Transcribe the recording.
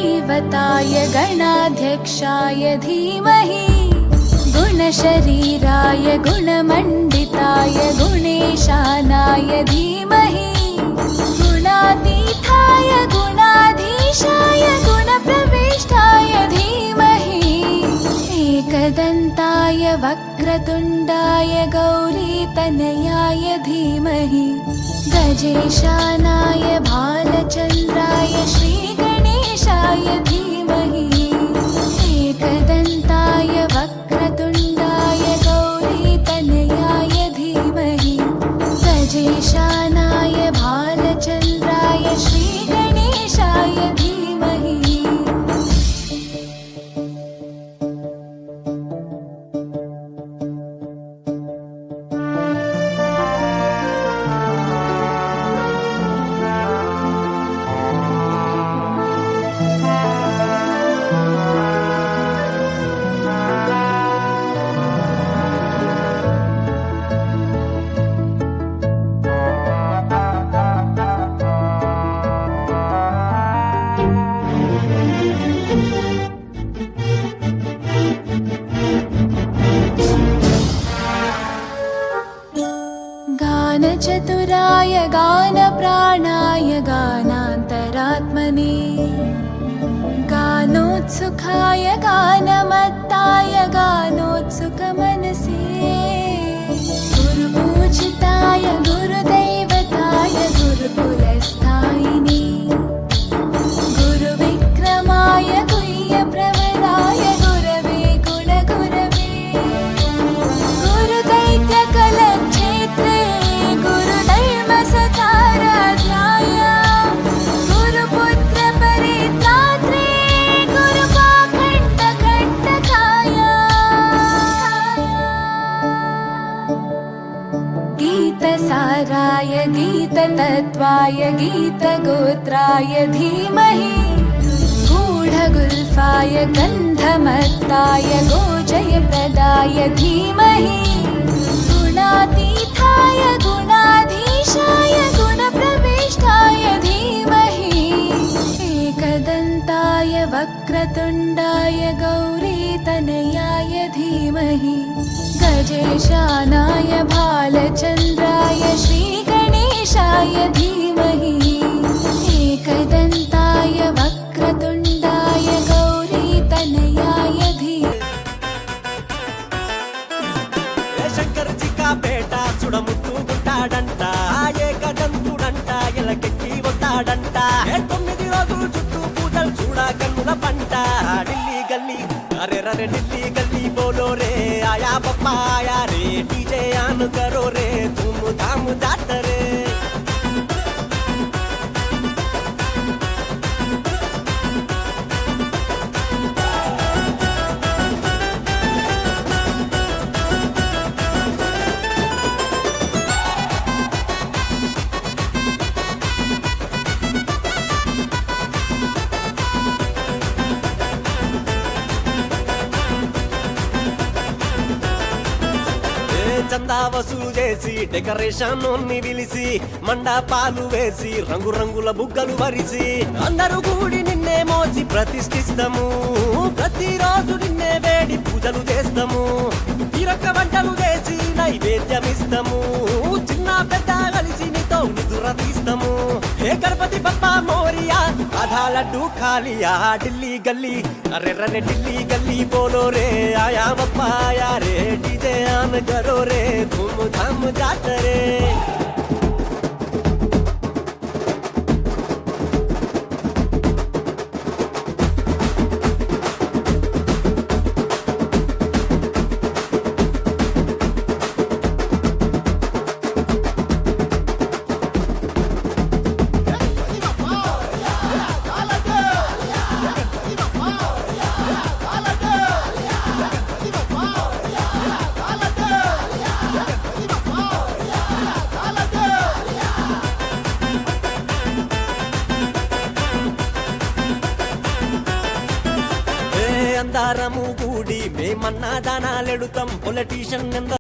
गुरुदैवताय गणाध्यक्षाय धीमहि गुणशरीराय गुणमण्डिताय गुणेशानाय धीमहि गुणातीताय गुणाधीशाय गुणप्रविष्टाय धीमहि एकदन्ताय वक्रतुण्डाय गौरीतनयाय धीमहि गजेशानाय भालचन्द्राय श्रीगणेशाय धीमहि एकदन्ताय वक्रतुण्डाय गौरीतनयाय धीमहि गजेशानाय भालचन्द्राय श्रीगणेशाय धीमहि गानचतुराय गानप्राणाय गानान्तरात्मने गानोत्सुकाय गानमत्ताय गानोत्सुकमनसे गुरुपूजिताय गुरुदैवताय गुरुकुलस्थायिने गुरुविक्रमाय गुह्यप्रवराय गुरवे गुणगुरवे गुरुदैत्यकलक्षेत्रे गुरुधर्मसताराध्याय गुरुपुत्रपरित्रात्रे गुरुपाखण्डकण्टकाय गीतसाराय गीततत्त्वाय गीतगोत्राय धीमहि गूढगुल्फाय गन्धमत्ताय गोजयप्रदाय धीमहि गुणातीताय गुणाधीशाय गुणप्रविष्टाय धीमहि एकदन्ताय वक्रतुण्डाय गौरीतनयाय धीमहि गजेशानाय भालचन्द्राय श्रीगणेशाय धीमहि एकदन्ताय वक्रतुण्डाय गौरीतनयाय धीमहि శంకర్జికా పేట చుడముట్టుకుంటాడంట ఏకదంతుడంట ఎలకెక్కి వస్తాడంట 9 రోజులు చుట్టూ పూజలు చూడా కన్నుల పంట ఢిల్లీ గల్లీ అరే రరే ఢిల్లీ గల్లీ బోలో రే ఆయా పప్పా ఆయా రే డీజే ఆన్ కరో రే ధూమ్ ధామ్ జాతరే చందా వసూలు చేసి డెకరేషన్ పిలిచి మండపాలు వేసి రంగు రంగుల బుగ్గలు వరిసి అందరూ కూడి నిన్నే మోసి ప్రతిష్ఠిస్తాము ప్రతిరోజు నిన్నే వేడి పూజలు చేస్తాము తీరొక్క వంటలు చేసి నైవేద్యమిస్తాము చిన్న పెద్ద కలిసి నీతో నిదుర తీస్తాము ఏ గణపతి బప్పా మోరియా ఆధా లడ్డు ఖాలియా ఢిల్లీ గల్లీ అరే రరే ఢిల్లీ గల్లీ బోలో రే ఆయా బప్పా ఆయా రే డీజే ఆన్ కరో రే ధూమ్ ధామ్ జాతరే అందరము కూడి మేమన్నా దానాలెడుతాం పొలిటీషియన్